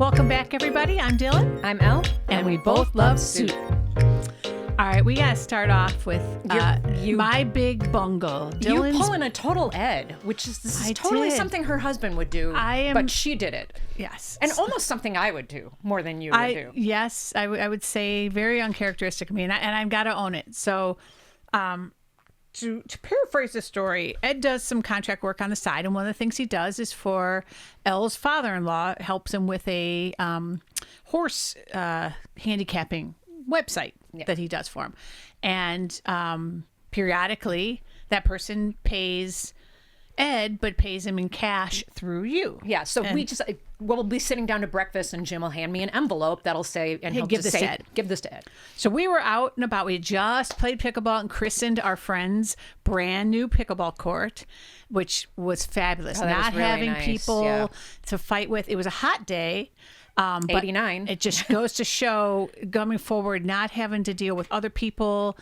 Welcome back, everybody. I'm Dylan. I'm Elle. And we both love soup. All right, we got to start off with my big bungle. You pulling a total Ed, which is totally something her husband would do, but she did it. Yes. And almost something I would do more than you would do. Yes, I would say very uncharacteristic of me, and I've got to own it. So to paraphrase the story, Ed does some contract work on the side, and one of the things he does is for Elle's father-in-law, helps him with a horse handicapping website that he does for him. And periodically, that person pays Ed, but pays him in cash through you. Yeah, so we'll be sitting down to breakfast, and Jim will hand me an envelope that'll say, and he'll give this to Ed. Give this to Ed. So we were out and about. We had just played pickleball and christened our friend's brand new pickleball court, which was fabulous. Not really having people to fight with. It was a hot day. 89. It just goes to show, going forward, not having to deal with other people.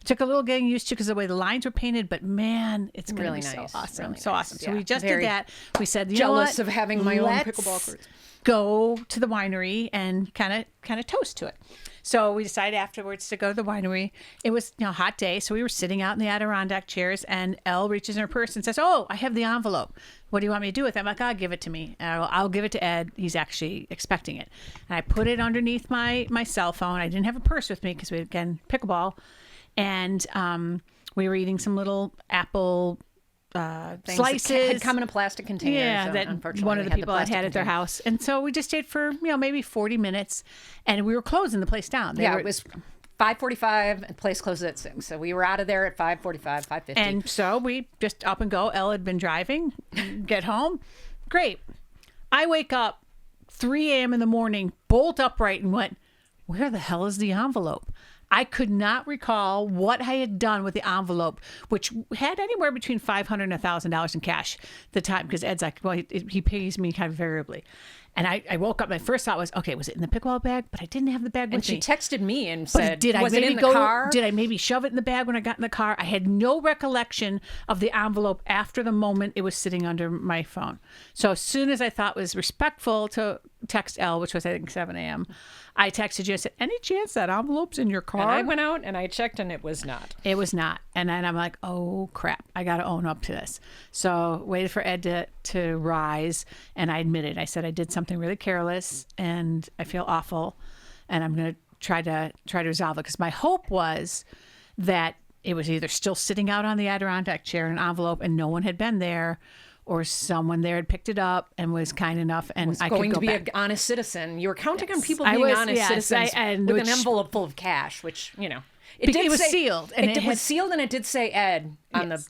Took a little getting used to because of the way the lines were painted, but man, it's going to really be nice. So awesome. Really so nice. awesome. So we just did that. We said, you jealous know what? of having my own pickleball courts. Go to the winery and kind of toast to it. So we decided afterwards to go to the winery. It was a hot day, so we were sitting out in the Adirondack chairs, and Elle reaches in her purse and says, "Oh, I have the envelope. What do you want me to do with it?" I'm like, "I'll give it to me. I'll give it to Ed. He's actually expecting it." And I put it underneath my cell phone. I didn't have a purse with me because we had, again, pickleball, and we were eating some little apple slices that had come in a plastic container. Yeah, so that unfortunately one of the people had at their house. And so we just stayed for, maybe 40 minutes, and we were closing the place down. It was 5:45, and the place closes at 6. So we were out of there at 5:45, 5:50. And so we just up and go. Elle had been driving, get home. Great. I wake up 3 a.m. in the morning, bolt upright, and went, where the hell is the envelope? I could not recall what I had done with the envelope, which had anywhere between $500 and $1,000 in cash at the time, because Ed's like, well, he pays me kind of variably. And I woke up, my first thought was, okay, was it in the pickleball bag? But I didn't have the bag with me. And she texted me and said, was it in the car? Did I maybe shove it in the bag when I got in the car? I had no recollection of the envelope after the moment it was sitting under my phone. So as soon as I thought it was respectful to text Elle, which was I think 7 a.m., I texted you and said, any chance that envelope's in your car? And I went out and I checked, and it was not. It was not. And then I'm like, oh, crap. I got to own up to this. So waited for Ed to rise, and I admitted. I said I did something really careless, and I feel awful, and I'm going to try to resolve it. Because my hope was that it was either still sitting out on the Adirondack chair in an envelope and no one had been there, or someone there had picked it up and was kind enough, and I could go going to be back. an honest citizen. You were counting on people being honest citizens with an envelope full of cash, which, it was sealed. And it was sealed, and it did say Ed on the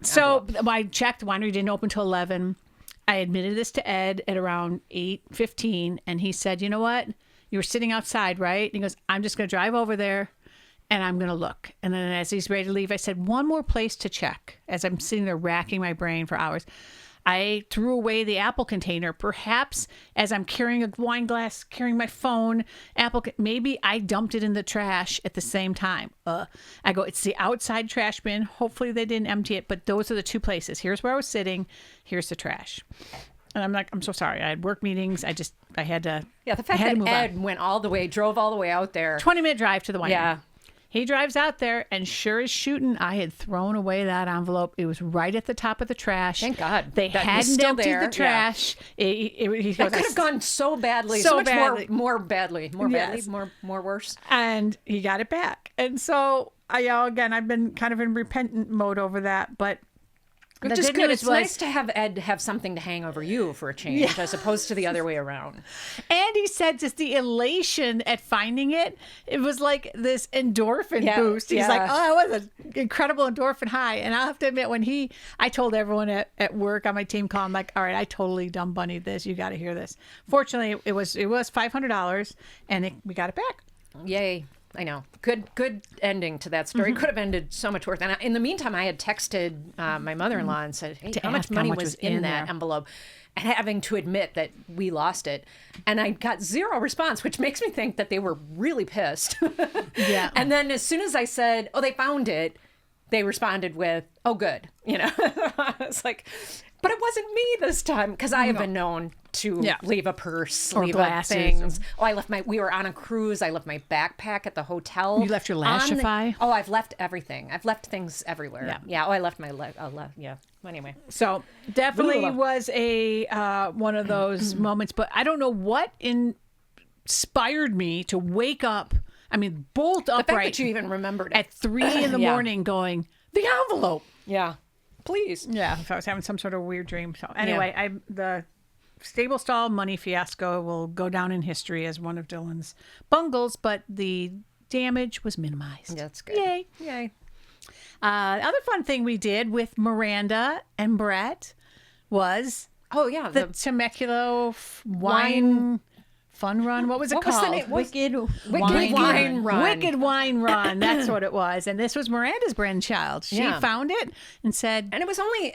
So I checked. The winery didn't open till 11. I admitted this to Ed at around 8:15, and he said, you know what? You were sitting outside, right? And he goes, I'm just going to drive over there, and I'm going to look. And then as he's ready to leave, I said, one more place to check. As I'm sitting there racking my brain for hours, I threw away the apple container. Perhaps as I'm carrying a wine glass, carrying my phone, maybe I dumped it in the trash at the same time. I go, it's the outside trash bin. Hopefully they didn't empty it, but those are the two places. Here's where I was sitting. Here's the trash. And I'm like, I'm so sorry. I had work meetings. I had to. Yeah, the fact that Ed drove all the way out there. 20-minute drive to the winery. Yeah. He drives out there, and sure as shooting, I had thrown away that envelope. It was right at the top of the trash. Thank God. They hadn't emptied the trash. Yeah. That could have gone so badly. So much badly. More badly. More worse. And he got it back. And so, again, I've been kind of in repentant mode over that, but which is good. It's nice to have Ed have something to hang over you for a change, as opposed to the other way around. And he said just the elation at finding it, it was like this endorphin boost. He's like, oh, it was an incredible endorphin high. And I'll have to admit, I told everyone at work on my team call, I'm like, all right, I totally dumb bunnied this. You got to hear this. Fortunately, it was $500, and we got it back. Yay. I know. Good ending to that story. Could have ended so much worse. And in the meantime, I had texted my mother-in-law and said, hey, how much money was in that envelope? And having to admit that we lost it. And I got zero response, which makes me think that they were really pissed. Yeah. And then as soon as I said, oh, they found it, they responded with, oh, good. It's like, But it wasn't me this time because I have been known to leave a purse, or leave glasses, things. We were on a cruise. I left my backpack at the hotel. You left your Lashify? I've left everything. I've left things everywhere. Yeah. Oh, I left my yeah. Anyway. So definitely was a one of those moments, but I don't know what inspired me to wake up. I mean, bolt upright. The fact that you even remembered it. At 3 in the morning going, the envelope. Yeah. Please. Yeah. If I was having some sort of weird dream. So anyway, the stable stall money fiasco will go down in history as one of Dylan's bungles, but the damage was minimized. That's good. Yay. Other fun thing we did with Miranda and Brett was the Temecula wine fun run. What was it called? Was the name? Wicked Wine Run. Wicked Wine Run. That's what it was. And this was Miranda's brainchild. She found it and said... And it was only,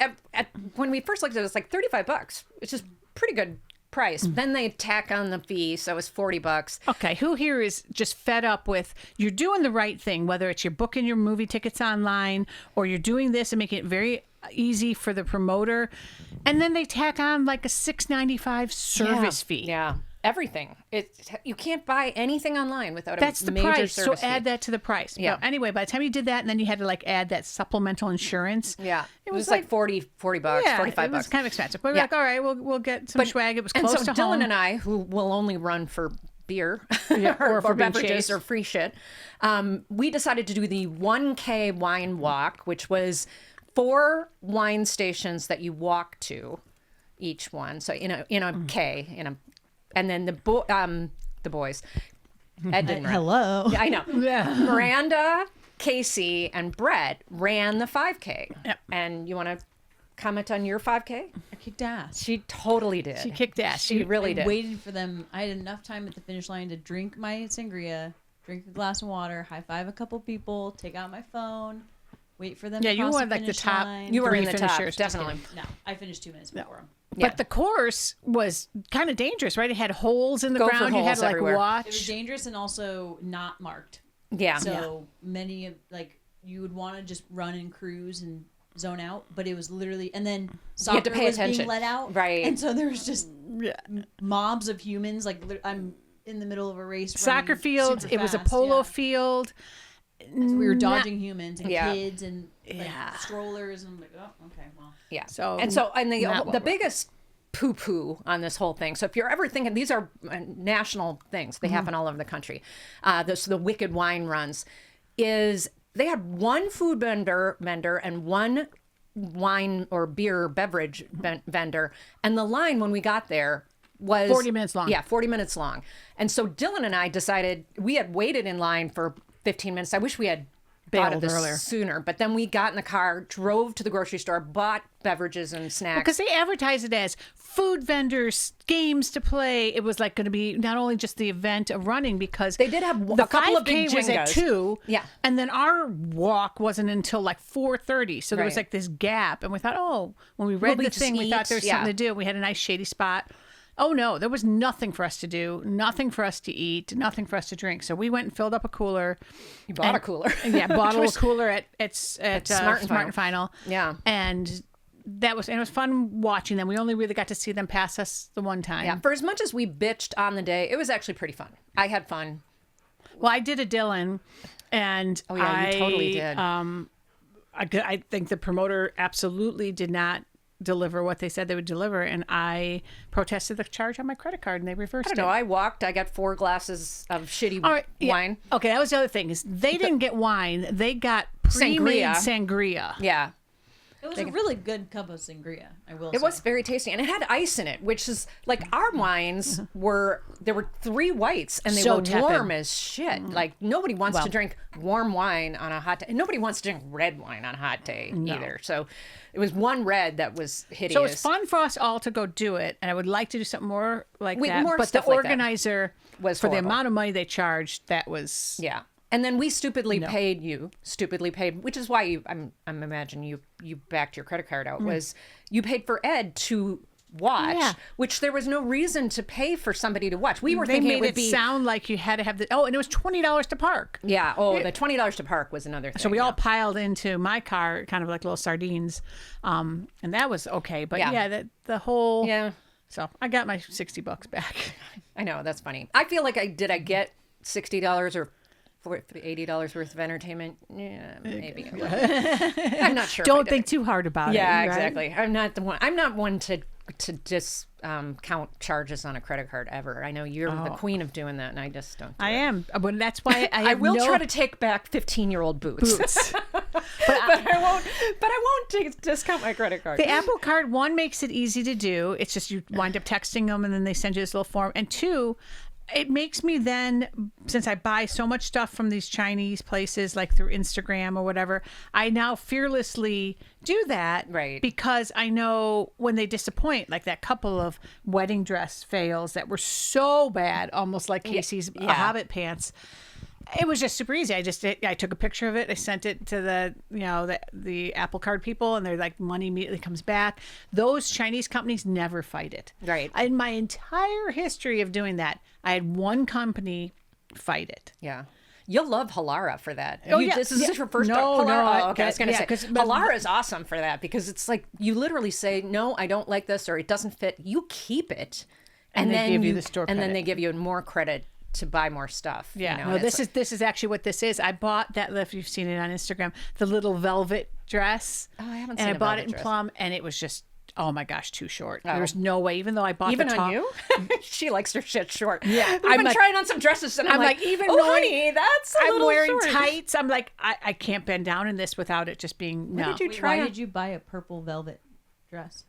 when we first looked at it, it was like $35. It's just pretty good price. Then they tack on the fee, so it was $40. Okay, who here is just fed up with you're doing the right thing, whether it's you're booking your movie tickets online or you're doing this and making it very easy for the promoter, and then they tack on like a $6.95 service fee. Yeah. Everything. You can't buy anything online without a That's the major price. So service add fee. that to the price. Yeah. But anyway, by the time you did that, and then you had to like add that supplemental insurance. Yeah. It was like $40, yeah, $45. It was kind of expensive. But we were like, all right, we'll get some swag. It was close to Dylan home. and I, who will only run for beer or for being beverages chased. or free shit, we decided to do the 1K wine walk, which was 4 wine stations that you walk to, each one. So in a K, and then the boys. Ed didn't run. Hello. Yeah, I know. Miranda, Casey, and Brett ran the 5K. Yep. And you want to comment on your 5K? I kicked ass. She totally did. She kicked ass. She really did. Waited for them. I had enough time at the finish line to drink my sangria, drink a glass of water, high five a couple people, take out my phone, wait for them. Yeah, to you cross were the like the finish top. line. You were in Three the top, finishers. definitely. No, I finished 2 minutes before them. But the course was kind of dangerous, right? It had holes in the Gopher ground. You had holes to like everywhere. watch. It was dangerous and also not marked. Yeah. So many of you would want to just run and cruise and zone out, but it was literally, and then You had to soccer pay was attention. being let out, Right. And so there was just mobs of humans. I'm in the middle of a race. Soccer running fields. super It was a fast, polo yeah. field. And we were dodging humans and Yeah. kids and strollers, and I'm like, oh, okay, well, Yeah. So- and not well the run. biggest poo-poo on this whole thing. So if you're ever thinking, these are national things, they happen all over the country. The Wicked Wine Runs is they had one food vendor and one wine or beer beverage vendor, and the line when we got there was 40 minutes long. Yeah, 40 minutes long. And so Dylan and I decided we had waited in line for 15 minutes. I wish we had thought of Bailed this earlier. sooner, but then we got in the car, drove to the grocery store, bought beverages and snacks. Because they advertised it as food vendors, games to play. It was like going to be not only just the event of running, because They did have the a couple of big 5K was at Jengas. 2. Yeah. And then our walk wasn't until like 4:30. So there was Right. like this gap. And we thought, when we read we the just thing, we thought eat? there was Yeah. something to do. We had a nice shady spot. Oh no, there was nothing for us to do, nothing for us to eat, nothing for us to drink. So we went and filled up a cooler. You bought a cooler. Yeah, bought a little cooler at Smart and Final. Yeah. And it was fun watching them. We only really got to see them pass us the one time. Yeah, for as much as we bitched on the day, it was actually pretty fun. I had fun. Well, I did a Dylan, and Oh yeah, you totally did. I think the promoter absolutely did not deliver what they said they would deliver, and I protested the charge on my credit card, and they reversed I don't it. know. I walked. I got 4 glasses of shitty All right, yeah. wine. Okay, that was the other thing is they didn't get wine; they got pre-made sangria. Yeah. it was a really good cup of sangria. I will. It was very tasty, and it had ice in it, which is like our wines were. There were 3 whites, and they So were tepid. warm as shit. Like nobody wants to drink warm wine on a hot day, and nobody wants to drink red wine on a hot day either. So it was one red that was hideous. So it's fun for us all to go do it, and I would like to do something more like that. more But the stuff like that organizer, was for the horrible. amount of money they charged, that was Yeah. And then we stupidly paid, which is why I'm imagine you backed your credit card out, was you paid for Ed to watch, which there was no reason to pay for somebody to watch. We were They thinking made it would it be sound like you had to have the. Oh, and it was $20 to park. Yeah. Oh, the $20 to park was another thing. So we all piled into my car, kind of like little sardines, and that was okay. But the whole. Yeah. So I got my $60 back. I know, that's funny. I feel like I get $60 or $80 worth of entertainment. Yeah, maybe. I'm not sure. Don't think too hard about it. Yeah, right? exactly. I'm not one to just count charges on a credit card ever. I know you're the queen of doing that, and I just don't. I am, but that's why I will try to take back 15-year-old boots. but I won't discount my credit card. The Apple Card, one, makes it easy to do. It's just you wind up texting them, and then they send you this little form. And two, it makes me then, since I buy so much stuff from these Chinese places, like through Instagram or whatever, I now fearlessly do that. Right. Because I know when they disappoint, like that couple of wedding dress fails that were so bad, almost like Casey's Hobbit pants. It was just super easy. I took a picture of it. I sent it to the Apple Card people, and they're like, money immediately comes back. Those Chinese companies never fight it. Right. In my entire history of doing that, I had one company fight it. Yeah. You'll love Halara for that. Oh, yeah. This is your first No, Halara? no. Okay, I was going to say, Halara is awesome for that because it's like you literally say, no, I don't like this, or it doesn't fit. You keep it. And then give you the store And then credit. they give you more credit to buy more stuff. Yeah, you know? no, this is actually what this is. I bought that, if you've seen it on Instagram, the little velvet dress. Oh, I haven't and seen I bought it velvet in dress. plum, and it was just, oh my gosh, too short. There was no way, even though I bought Even the top. on you? She likes her shit short. Yeah. We've been trying on some dresses, and I'm like, even oh, knowing honey, that's a I'm little wearing short. tights, I'm like, I can't bend down in this without it just being, no. did you try Why on- did you buy a purple velvet dress?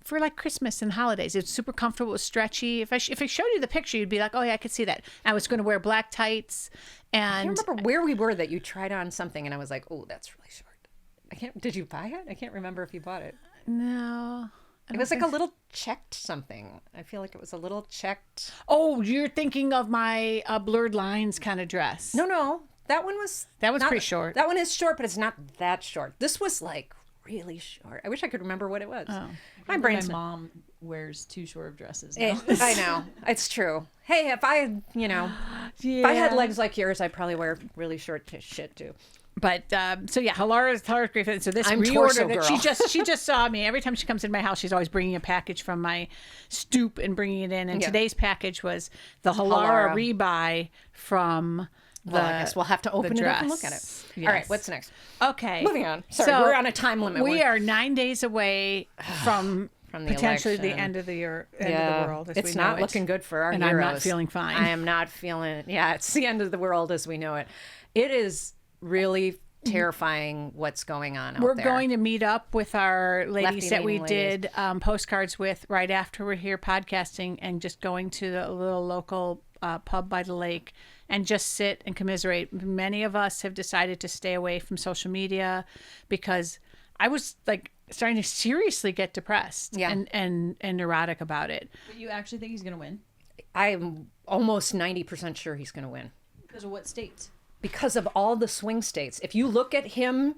For like Christmas and holidays. It's super comfortable. It was stretchy. If I showed you the picture, you'd be like, oh yeah, I could see that. I was going to wear black tights. And I remember where we were that you tried on something, and I was like, oh, that's really short. Did you buy it? I can't remember if you bought it. no. It was like a little checked something. I feel like it was a little checked. Oh, you're thinking of my blurred lines kind of dress. No. That one was pretty short. That one is short, but it's not that short. This was like really short. I wish I could remember what it was. Oh. My brain's My mom wears too short of dresses now. I know. It's true. Hey, if I, if I had legs like yours, I'd probably wear really short shit too. But so yeah, Halara's great fit. So this I'm torso reordered it. girl. She just saw me every time she comes in my house. She's always bringing a package from my stoop and bringing it in. And today's package was the Halara rebuy from the. Well, I guess we'll have to open it up and look at it. Yes. All right, what's next? Okay, Moving on. Sorry, So we're on a time limit. We are 9 days away from From the potentially election. the end of the year, end of the world. As It's we know not it. looking good for our and heroes. I'm not feeling fine. I am not feeling. Yeah, it's the end of the world as we know it. It is really terrifying what's going on out We're there. going to meet up with our ladies Lefty that we Ladies. did postcards with right after we're here podcasting, and just going to the little local pub by the lake and just sit and commiserate. Many of us have decided to stay away from social media because I was like starting to seriously get depressed and neurotic about it. But you actually think he's going to win? I'm almost 90% sure he's going to win. Because of what states? Because of all the swing states. If you look at him,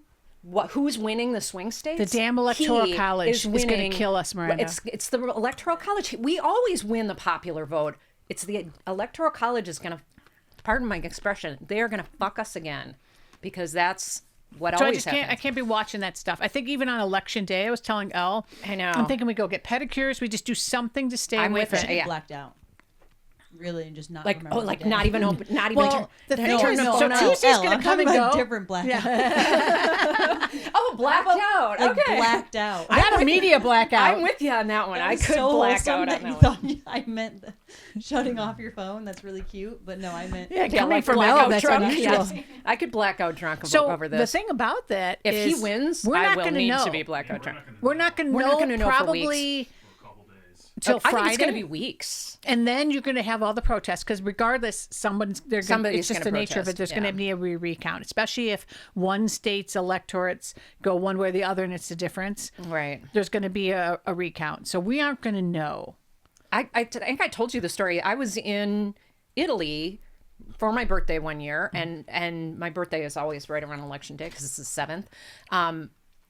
who's winning the swing states? The damn electoral He college is going to winning- kill us, Miranda. It's the electoral college. We always win the popular vote. It's the electoral college is going to, pardon my expression, they are going to fuck us again, because that's what So I always just can't. I happens. can't be watching that stuff. I think even on election day, I was telling Elle, I know. I'm thinking we go get pedicures. We just do something to stay I'm away with from it. it. Yeah. Blacked out. Really, and just not Like, remember oh, the like day. not even open, not even. Well, the thing turn is, the so phone out. Tuesday's Elle, going I'm to come talking and about go. different blackout. Oh, blacked out. Like Okay. blacked out. Not a media blackout. I'm with you on that one. I That was could so black wholesome out that on you that thought one. I meant shutting off your phone. That's really cute, but no, I meant Yeah, Yeah, coming like from blackout Elle, that's drunk. unusual. Yes. I could blackout drunk So over the this. thing about that If is he wins, we're I not will going to need know. to be blackout drunk. We're not going to We're know, not gonna know for probably till I Friday. think it's going to be weeks. And then you're going to have all the protests because regardless, Somebody's it's just gonna the nature of protest, it. There's going yeah. to be a recount, especially if one state's electorates go one way or the other and it's a difference. Right. There's going to be a recount. So we aren't going to know. I think I told you the story. I was in Italy for my birthday one year, and my birthday is always right around election day because it's the 7th.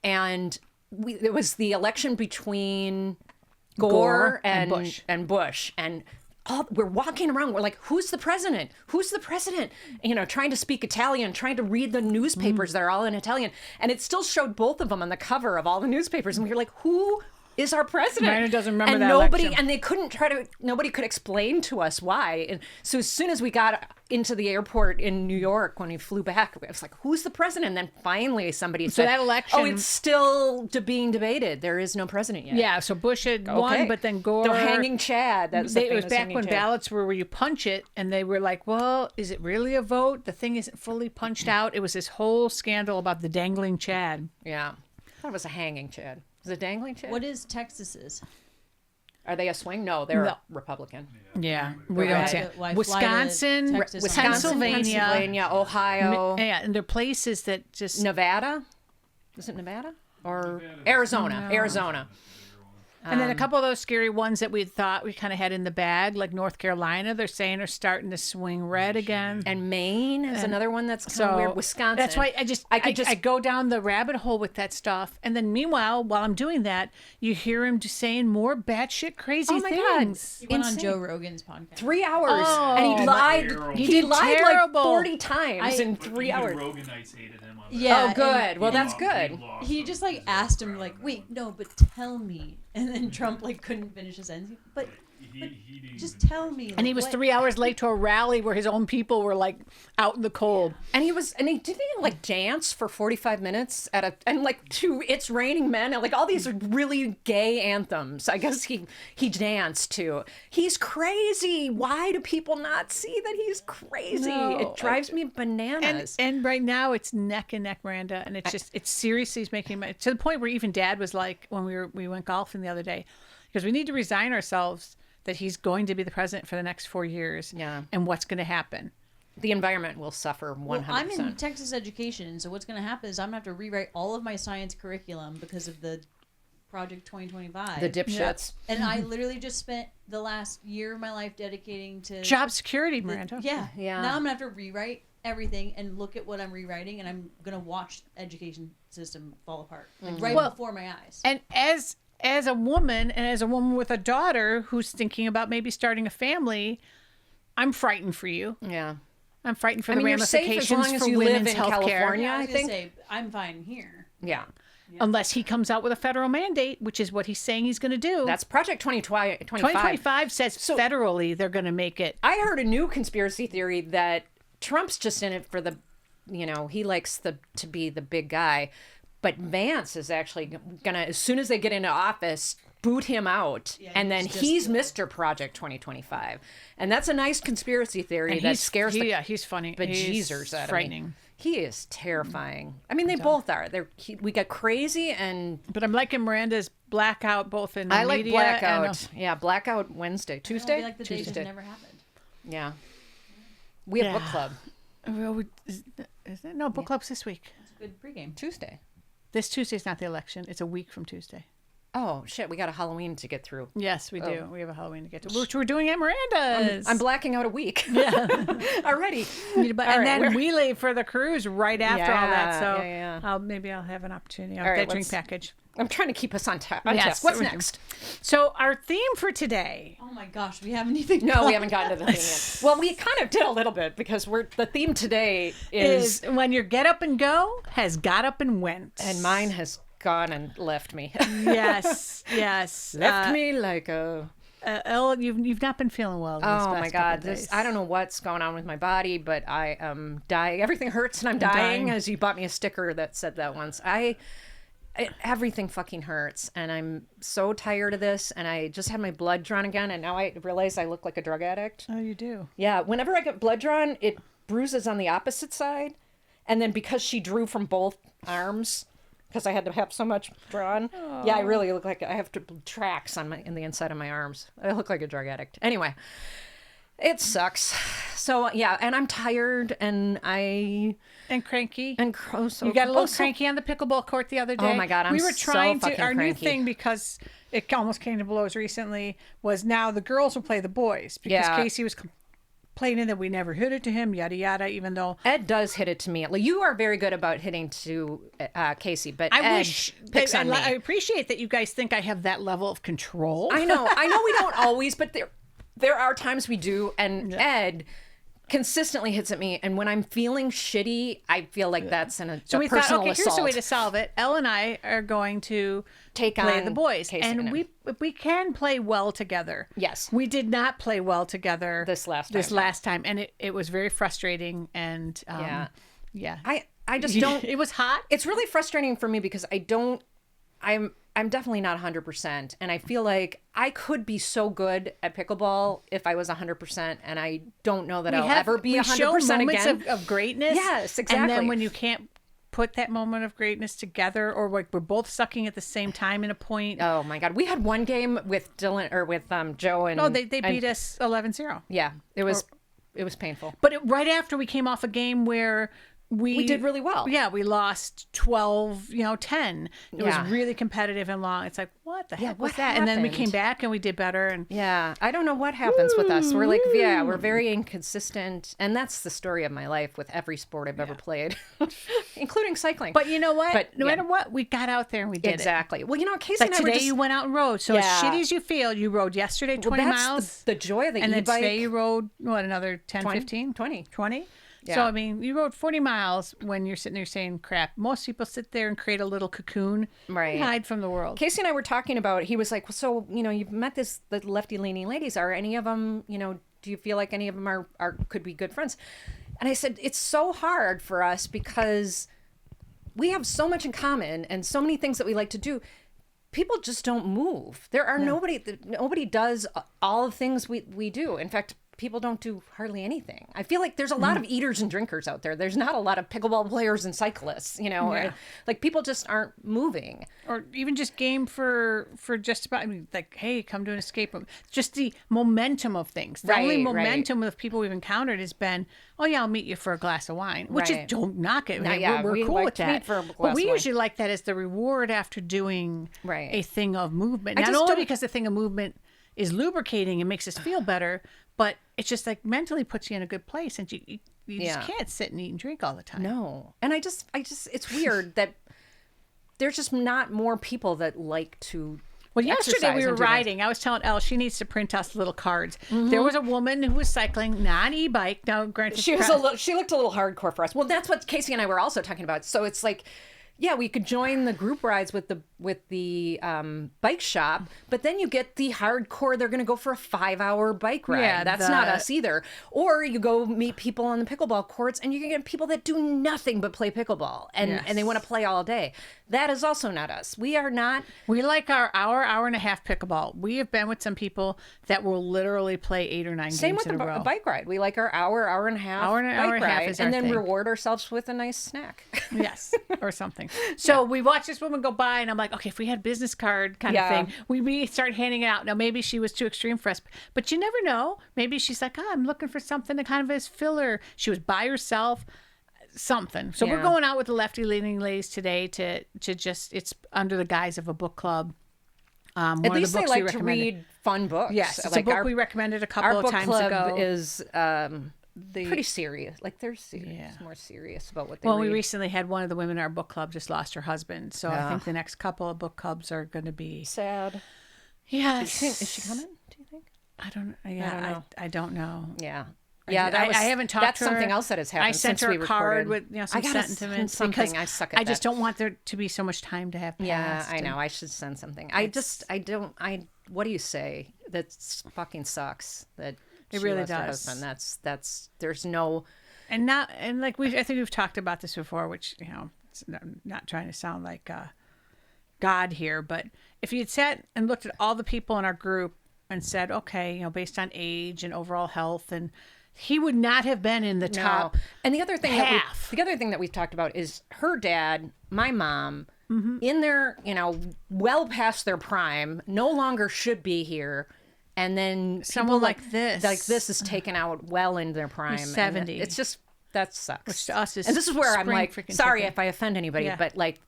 And it was the election between Gore and Bush. And we're walking around. We're like, who's the president? Who's the president? You know, trying to speak Italian, trying to read the newspapers that are all in Italian. And it still showed both of them on the cover of all the newspapers. And we were like, who is our president? Miranda doesn't remember and that nobody, election. and they couldn't nobody could explain to us why. And so as soon as we got into the airport in New York, when we flew back, I was like, who's the president? And then finally somebody said, that election- oh, it's still being debated. There is no president yet. Yeah, so Bush had won, but then Gore... The hanging Chad. That's It was back when ballots were where you punch it, and they were like, well, is it really a vote? The thing isn't fully punched out. It was this whole scandal about the dangling Chad. Yeah. I thought it was a hanging Chad. Is it dangling Chad? What is Texas's? Are they a swing? No, they're a Republican. Yeah, we don't say Why fly to Wisconsin, Texas on Pennsylvania, Ohio, yeah, and they're places that just Nevada. Is it Nevada or Arizona? No. Arizona. And then a couple of those scary ones that we thought we kind of had in the bag, like North Carolina, they're saying are starting to swing red again. And Maine is another one that's kind of weird. Wisconsin. That's why I go down the rabbit hole with that stuff. And then meanwhile, while I'm doing that, you hear him just saying more batshit crazy things. He went on Insane. Joe Rogan's podcast. 3 hours. Oh, and he lied. He He did lied terrible. like 40 times in But 3 even hours. Rogenites hated him on that. Yeah. Oh, good. and Well, that's good. He just like asked him like, wait, no, but tell me. And then Trump like couldn't finish his sentence. But He didn't just even- tell me. And he was 3 hours late to a rally where his own people were like out in the cold. And he didn't like dance for 45 minutes to It's Raining Men, and like all these really gay anthems. I guess he danced to. He's crazy. Why do people not see that he's crazy? No, it drives me bananas. And right now it's neck and neck, Miranda, and it's seriously making to the point where even Dad was like when we went golfing the other day, because we need to resign ourselves that he's going to be the president for the next 4 years. Yeah. And what's going to happen? The environment will suffer 100%. Well, I'm in Texas education, so what's going to happen is I'm going to have to rewrite all of my science curriculum because of the Project 2025. The dipshits. And I literally just spent the last year of my life dedicating to Job security, Miranda. Yeah. Yeah. Now I'm going to have to rewrite everything and look at what I'm rewriting, and I'm going to watch the education system fall apart right before my eyes. And as a woman, and as a woman with a daughter who's thinking about maybe starting a family, I'm frightened for you. Yeah. I'm frightened for I the mean, you're safe as ramifications long as for you live women's in health care. California. I I was gonna think. say I'm fine here. Yeah. Unless he comes out with a federal mandate, which is what he's saying he's going to do. That's Project 2025. 2025 says federally they're going to make it. I heard a new conspiracy theory that Trump's just in it for the, he likes to be the big guy, but Vance is actually gonna, as soon as they get into office, boot him out, and then he's Mr. Project 2025, and that's a nice conspiracy theory that scares the he's funny. bejesus out of me. frightening. He is terrifying. I mean, they both are. We got crazy and. But I'm liking Miranda's blackout both in the I like media blackout. Yeah, blackout Wednesday, It'll Tuesday. be like the days Tuesday. that never happened. Yeah. We have book club Is it? No, book club's this week. It's a good pregame. Tuesday. This Tuesday's not the election. It's a week from Tuesday. Oh shit, we got a Halloween to get through. Yes, we do. We have a Halloween to get to, which we're doing at Miranda's. I'm blacking out a week. Yeah. Already. And right, then we leave for the cruise right after all that. So yeah. maybe I'll have an opportunity. I'll All get right, a drink let's- package. I'm trying to keep us on task. Yes, What's we do. next? So our theme for today. Oh my gosh, we haven't even. No, we haven't gotten to the theme yet. Well, we kind of did a little bit because the theme today Is when your get up and go has got up and went. and mine has gone and left me. Yes, yes. left me like a. Elle, you've not been feeling well. These Oh past my couple God! days. I don't know what's going on with my body, but I am dying. Everything hurts and I'm dying. dying. As you bought me a sticker that said that once. Everything fucking hurts, and I'm so tired of this. And I just had my blood drawn again, and now I realize I look like a drug addict. Oh, you do. Yeah, whenever I get blood drawn, it bruises on the opposite side, and then because she drew from both arms, because I had to have so much drawn. Yeah, I really look like I have tracks in the inside of my arms. I look like a drug addict. Anyway, it sucks. So yeah, and I'm tired, and Cranky. so You got a little cranky on the pickleball court the other day. Oh my God, we I'm were so trying to. fucking Our new cranky. thing, because it almost came to blows recently, was now the girls will play the boys because Yeah. Casey was complaining that we never hit it to him, yada yada. Even though Ed does hit it to me. Like, you are very good about hitting to Casey, but I Ed wish picks on me. I appreciate that you guys think I have that level of control. I know we don't always, but there are times we do, and Ed consistently hits at me, and when I'm feeling shitty, I feel like that's a we personal thought, okay, assault. here's a way to solve it. Elle and I are going to Take play on the boys, Casey and and him. we can play well together. Yes. We did not play well together This last time. and it was very frustrating. And yeah. I just don't. It was hot. It's really frustrating for me because I'm definitely not 100%, and I feel like I could be so good at pickleball if I was 100%, and I don't know that I'll ever be 100% show moments again. of greatness. Yes, exactly. And then when you can't put that moment of greatness together, or like we're both sucking at the same time in a point. Oh my God, we had one game with Dylan or with Joe and They beat us 11-0. Yeah, it was painful. But right after we came off a game where we did really well. Yeah, we lost 12, 10. It was Yeah. really competitive and long. It's like, what the heck was what that? And then we happened? came back and we did better. And Yeah, I don't know what happens with us. We're like, we're very inconsistent, and that's the story of my life with every sport I've ever played, including cycling. But you know what? But, no yeah. matter what, we got out there and we did it. Exactly. Well, Casey Like and I were today, just, you went out and rode. So as Yeah. shitty as you feel, you rode yesterday 20 that's miles. the joy of the and then e-bike. today you rode, another 10, 20? 15? 20. 20? Yeah. So, I mean, you rode 40 miles when you're sitting there saying crap. Most people sit there and create a little cocoon Right. and hide from the world. Casey and I were talking about, he was like, well, so, you've met the Lefty Ladies. Are any of them, do you feel like any of them are could be good friends? And I said, it's so hard for us because we have so much in common and so many things that we like to do. People just don't move. There are nobody does all the things we do. In fact, people don't do hardly anything. I feel like there's a lot of eaters and drinkers out there. There's not a lot of pickleball players and cyclists, like people just aren't moving. Or even just game for just about, like, hey, come to an escape room. Just the momentum of things. The only Right, momentum of people we've encountered has been, oh yeah, I'll meet you for a glass of wine, which is, Right. don't knock it. No, Hey, yeah, we're we cool like with to meet that. for a glass But we of wine. usually like that as the reward after doing Right. a thing of movement. I Not just only don't- because the thing of movement is lubricating and makes us feel better, but it's just like mentally puts you in a good place, and you Yeah. just can't sit and eat and drink all the time. No. And I just, it's weird that there's just not more people that like to Well, yesterday exercise we were and do things. riding. I was telling Elle she needs to print us little cards. There was a woman who was cycling, not e-bike. Now, granted, She looked a little hardcore for us. Well, that's what Casey and I were also talking about. So it's like, yeah, we could join the group rides with the bike shop, but then you get the hardcore. They're going to go for a 5-hour bike ride. Yeah, That's not us either. Or you go meet people on the pickleball courts, and you can get people that do nothing but play pickleball, and they want to play all day. That is also not us. We are not. We like our hour and a half pickleball. We have been with some people that will literally play 8 or 9 Same games with in the a row. bike ride. We like our hour and a half Hour and a bike half ride, is our and then thing. reward ourselves with a nice snack. Yes, or something. So we watched this woman go by, and I'm like, okay, if we had a business card kind of Yeah. thing, we start handing it out. Now, maybe she was too extreme for us, but you never know. Maybe she's like, I'm looking for something to kind of as filler. She was by herself, something. So we're Yeah. going out with the Lefty Ladies today to just, it's under the guise of a book club. One At of least the they books we like to recommended. read fun books. Yes, it's like a book we recommended a couple our of book times club ago. is pretty serious. Like they're serious, Yeah. more serious about what they Well, read. we recently had one of the women in our book club just lost her husband. So I Yeah. think the next couple of book clubs are going to be. Sad. Yes. Is she coming? Do you think? I don't. Yeah, don't know. I don't know. Yeah. Yeah, I haven't talked That's to her. something else that has happened I sent since her we a card recorded. with some I gotta sentiments send because something. I suck at I just that. don't want there to be so much time to have passed. Yeah, I and- know. I should send something. What do you say? That fucking sucks. That It she really lost her does. husband. That's. There's no. And not and like I think we've talked about this before, which it's not trying to sound like God here, but if you had sat and looked at all the people in our group and said, okay, based on age and overall health, and he would not have been in the top. No. And the other thing half. that we've talked about is her dad, my mom, Mm-hmm. in their, well past their prime, no longer should be here. And then Someone people like this. like this is taken out well into their prime. Who's and 70. It's just, that sucks. Which to us is and this is where I'm spring like, freaking sorry chicken. if I offend anybody, Yeah. but like,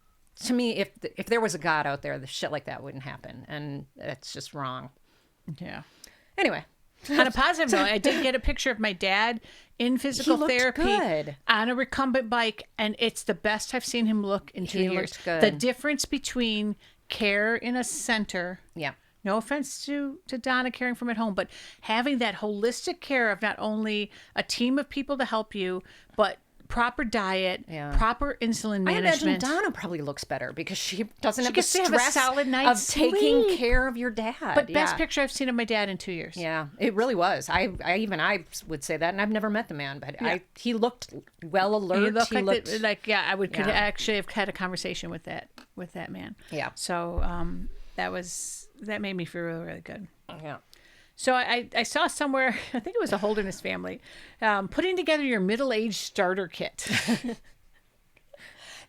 to me, if there was a God out there, the shit like that wouldn't happen. And it's just wrong. Yeah. Anyway. On a positive note, I did get a picture of my dad in physical looked therapy good. on a recumbent bike, and it's the best I've seen him look in 2 He years. looked good. The difference between care in a center, Yeah. no offense to Donna caring from at home, but having that holistic care of not only a team of people to help you, but proper diet, Yeah. proper insulin I imagine management. Donna probably looks better because she doesn't have the gets to have a stress solid of night's taking sleep. care of your dad. But best Yeah. picture I've seen of my dad in 2 years. Yeah, it really was. I would say that, and I've never met the man, but he looked well alert. He looked I could Yeah. actually have had a conversation with that man. Yeah. So that made me feel really, really good. Yeah. So I saw somewhere, I think it was a Holderness family, putting together your middle-aged starter kit.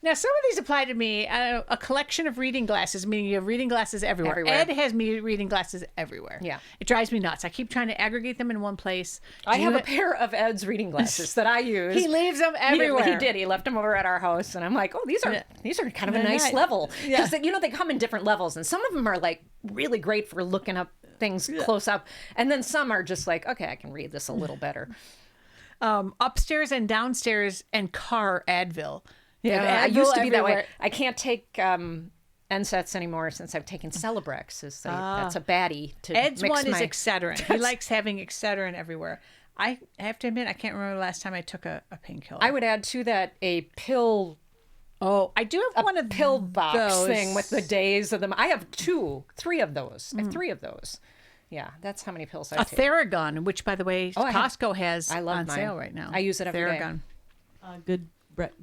Now, some of these apply to me. A collection of reading glasses, meaning you have reading glasses everywhere. Ed has me reading glasses everywhere. Yeah. It drives me nuts. I keep trying to aggregate them in one place. I have a pair of Ed's reading glasses that I use. He leaves them everywhere. He did. He left them over at our house, and I'm like, oh, these are kind of a They're nice nice. level Yeah. because they come in different levels, and some of them are like really great for looking up things close up, and then some are just like, okay, I can read this a little better. Upstairs and downstairs and car Advil. Yeah, I Advil used to be that way. everywhere. I can't take NSAIDs anymore since I've taken Celebrex. That's a baddie to Ed's mix one is my... Excedrin. He likes having Excedrin everywhere. I have to admit, I can't remember the last time I took a painkiller. I would add to that a pill Oh, I do have one of pill box those. thing with the days of them. I have 3 of those. I have 3 of those. Yeah, that's how many pills I A take. Theragun, which by the way, I have- Costco has I love on mine. sale right now. I use it every day. Theragun. Good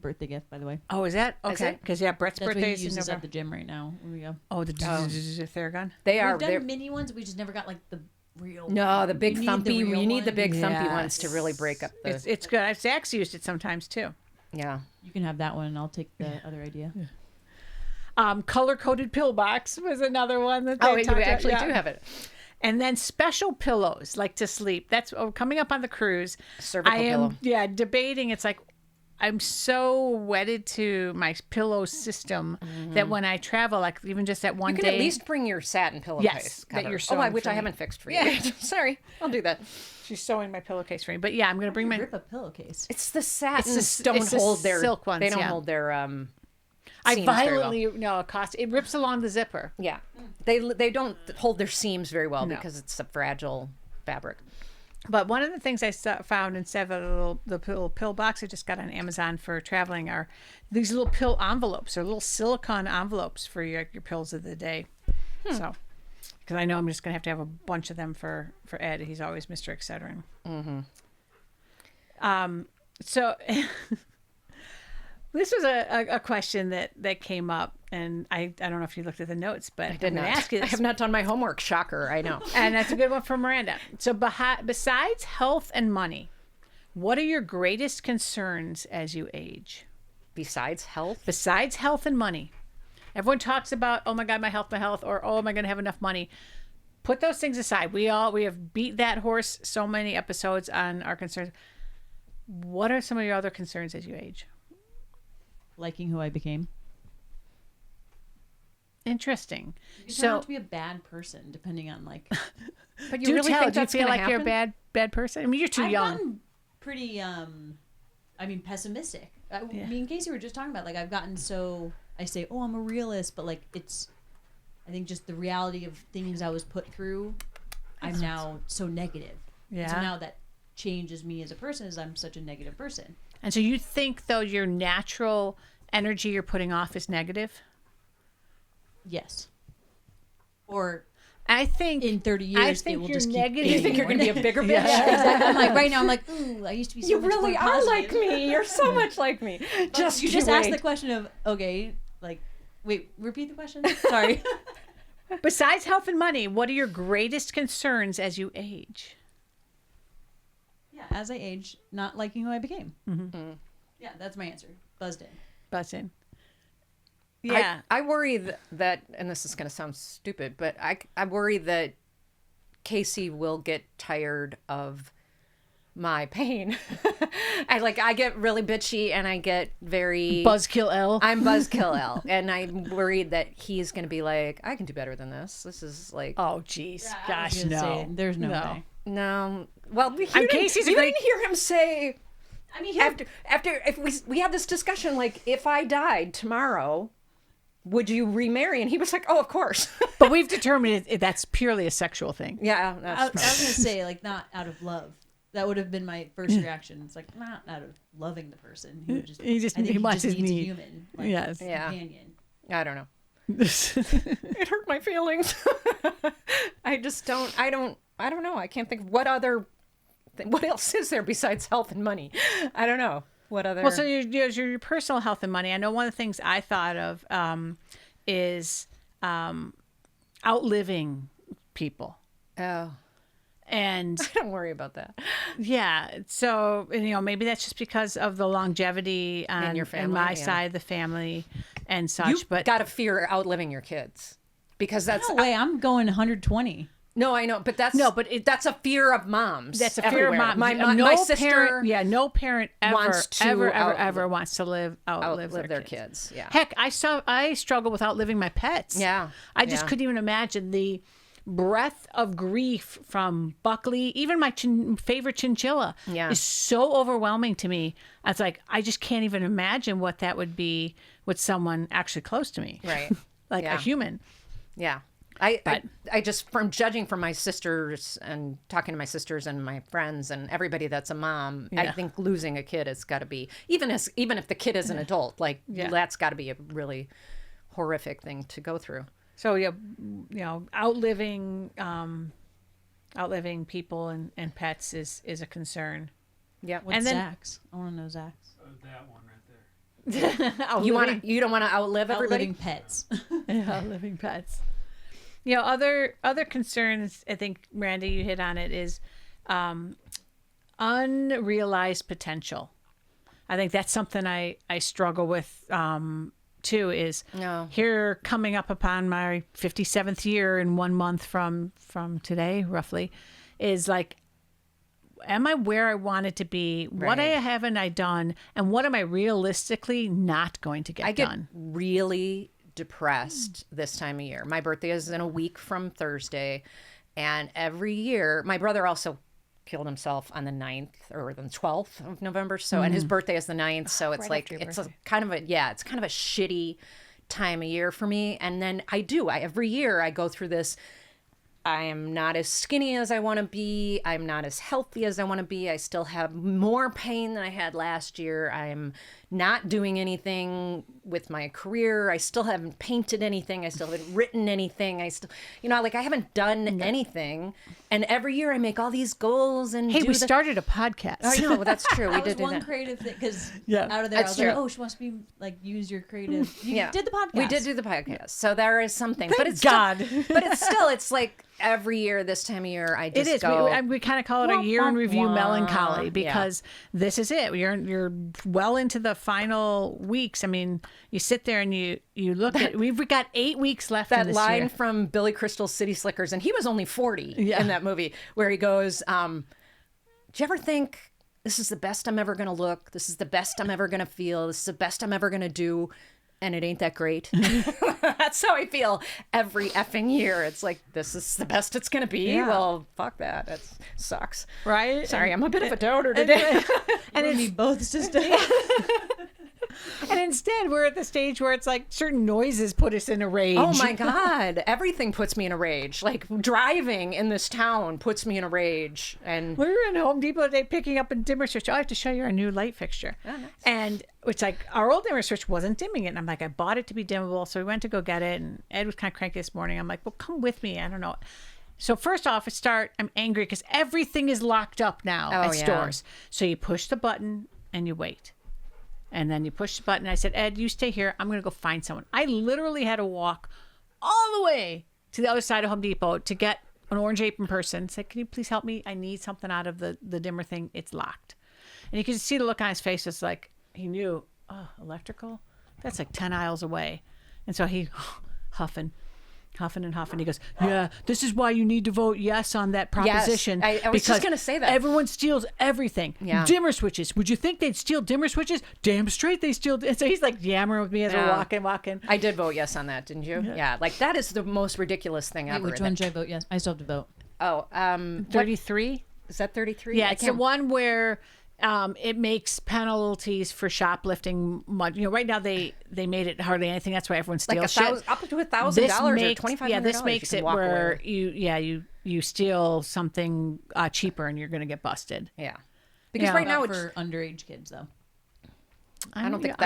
birthday gift, by the way. Oh, is that okay? it? Because Brett's That's what birthday he is in uses at November. the gym right now. Here we go. Oh, the Theragun. They are. We've they're- done mini ones. We just never got like the real. No, the big You need the thumpy. real You need the one. big thumpy Yes. ones to really break up the. It's good. Zach's used it sometimes too. Yeah. You can have that one, and I'll take the other idea. Color-coded pill box was another one that Oh, they you talked about. actually Yeah. do have it. And then special pillows, like to sleep. That's coming up on the cruise. Cervical I am, pillow. yeah, debating. It's like I'm so wedded to my pillow system that when I travel, like even just that one You can day, at least bring your satin pillowcase Yes, that cover. you're Oh, sewing which for I me. haven't fixed for you. Sorry, I'll do that. she's sewing my pillowcase for me. But yeah, I'm gonna bring my. Rip a pillowcase. It's the satins It's the- don't it's the hold their silk ones, They don't yeah. hold their I seams very well. violently no it costs. It rips along the zipper. Yeah, they don't hold their seams very well No. because it's a fragile fabric. But one of the things I found instead of the little pill box I just got on Amazon for traveling are these little pill envelopes or little silicone envelopes for your pills of the day. So, because I know I'm just going to have a bunch of them for Ed. He's always Mr. Excedrin. So this was a question that came up, and I don't know if you looked at the notes, but I did I'm not. going to ask you I this. have not done my homework. Shocker, I know. And that's a good one from Miranda. So besides health and money, what are your greatest concerns as you age? Besides health, Besides health and money. Everyone talks about, oh my God, my health, or oh, am I going to have enough money? Put those things aside. We have beat that horse so many episodes on our concerns. What are some of your other concerns as you age? Liking who I became. Interesting. You turn out So to be a bad person, depending on like. but you do really tell. think Do you that's feel gonna like happen? you're a bad person? I mean, you're too I've young. gotten pretty pessimistic. Me and Casey were just talking about, like, I've gotten so, I say, oh, I'm a realist, but like it's, I think just the reality of things I was put through, I'm now so negative. Yeah. So now that changes me as a person, is I'm such a negative person. And so you think, though, your natural energy you're putting off is negative? Yes. Or I think in 30 years, I they think will you're just keep negative. You think you're going to be a bigger bitch? exactly. I'm like, right now, I'm like, ooh, I used to be so You much really more are positive. like me. You're so much like me. You just you asked wait. the question of, okay, like, wait, repeat the question? Sorry. Besides health and money, what are your greatest concerns as you age? Yeah, as I age, not liking who I became. Yeah, that's my answer. Buzzed in. Buzzing. Yeah. I worry that, and this is going to sound stupid, but I worry that Casey will get tired of my pain. I get really bitchy and I get very Buzzkill L. I'm Buzzkill L, and I'm worried that he's going to be like, I can do better than this. This is like, Oh, jeez. I was Gosh, gonna no. say, there's no way. No. Well, Casey's a you great- didn't hear him say. I mean, After if we had this discussion, like, if I died tomorrow, would you remarry? And he was like, oh, of course. But we've determined that's purely a sexual thing. Yeah, I that's was gonna say, like, not out of love. That would have been my first reaction. It's like, not out of loving the person. He would just, He just- I think he wants his needs a need. human, like, Yes. Yeah. companion. I don't know. It hurt my feelings. I just don't. I don't know. I can't think of what else is there besides health and money. I don't know what other. Well, so your personal health and money. I know one of the things I thought of is outliving people. Oh, And don't worry about that. yeah, so maybe that's just because of the longevity on your family, my yeah. side of the family and such. You but got to fear outliving your kids because that's No way, I'm going 120. no, I know, but that's that's a fear of moms. that's a fear of everywhere. mom. My sister parent, no parent ever wants to ever wants to outlive their kids. Yeah. Heck, I struggle with outliving my pets. Yeah, I just yeah. couldn't even imagine the breadth of grief from Buckley, even my favorite chinchilla, Yeah. is so overwhelming to me. It's like I just can't even imagine what that would be with someone actually close to me, Right. like Yeah. a human. Yeah. I just, from judging from my sisters and talking to my sisters and my friends and everybody that's a mom, I Yeah. think losing a kid has got to be, even if the kid is an adult, like Yeah. that's got to be a really horrific thing to go through. So outliving people and pets is a concern. Yeah. What's And then- Zach's? I want to know Zach's. That one right there. You don't want to outlive everybody? Outliving pets. Outliving pets. Other concerns, I think, Randy, you hit on it, is unrealized potential. I think that's something I struggle with too, is No. here coming up upon my 57th year in 1 month from today, roughly, is like, am I where I wanted to be? What Right. haven't I done? And what am I realistically not going to get I get done? really depressed this time of year. My birthday is in a week from Thursday. And every year, my brother also killed himself on the 9th or the 12th of November. So, and his birthday is the 9th. So it's Right like, after your it's birthday. it's kind of a shitty time of year for me. And then every year I go through this. I am not as skinny as I want to be. I'm not as healthy as I want to be. I still have more pain than I had last year. I'm not doing anything with my career. I still haven't painted anything. I still haven't written anything. I still, I haven't done anything. And every year I make all these goals and Hey, do we the- started a podcast. I know, that's true. We That was did do one that. creative thing because Yeah. out of there, I That's was like, true. oh, she wants me like use your creative. You Yeah. did the podcast. We did do the podcast. So there is something. But it's God. it's like every year this time of year I just It is. go. We kind of call it a Womp, year in womp, review womp. melancholy because this is it. You're well into the final weeks. I mean, you sit there and you look at. We've got 8 weeks left in that this line year. from Billy Crystal's City Slickers, and he was only 40 Yeah. in that movie, where he goes, do you ever think this is the best I'm ever going to look? This is the best I'm ever going to feel. This is the best I'm ever going to do. And it ain't that great. That's how I feel every effing year. It's like, this is the best it's going to be. Yeah. Well, fuck that. That sucks. Right? Sorry, I'm a bit of a doubter today. And it's both sisters. And instead, we're at the stage where it's like certain noises put us in a rage. Oh my God. Everything puts me in a rage. Like driving in this town puts me in a rage. And We were in Home Depot today picking up a dimmer switch. Oh, I have to show you our new light fixture. Oh, nice. And it's like our old dimmer switch wasn't dimming it. And I'm like, I bought it to be dimmable. So we went to go get it. And Ed was kind of cranky this morning. I'm like, well, come with me. I don't know. So first off, I'm angry because everything is locked up now Oh, at yeah. stores. So you push the button and you wait. And then you push the button. I said, Ed, you stay here. I'm going to go find someone. I literally had to walk all the way to the other side of Home Depot to get an orange apron person. Said, can you please help me? I need something out of the dimmer thing. It's locked. And you could see the look on his face. It's like he knew, oh, electrical? That's like 10 aisles away. And so he huffing. He goes, yeah, this is why you need to vote yes on that proposition. I was just because gonna say that. Everyone steals everything. Yeah. Dimmer switches. Would you think they'd steal dimmer switches? Damn straight they steal. And so he's like yammering with me as we're Yeah. walking. I did vote yes on that, didn't you? Yeah. Like that is the most ridiculous thing ever. Which one should I vote? Yes, I still have to vote. Oh, 33. Is that 33? Yeah, it's the one where it makes penalties for shoplifting much. Right now they made it hardly anything. That's why everyone steals shit. Up to $1,000 or $2,500. Yeah, this makes it where you steal something cheaper and you're going to get busted. Yeah, because right now it's for underage kids though. I don't think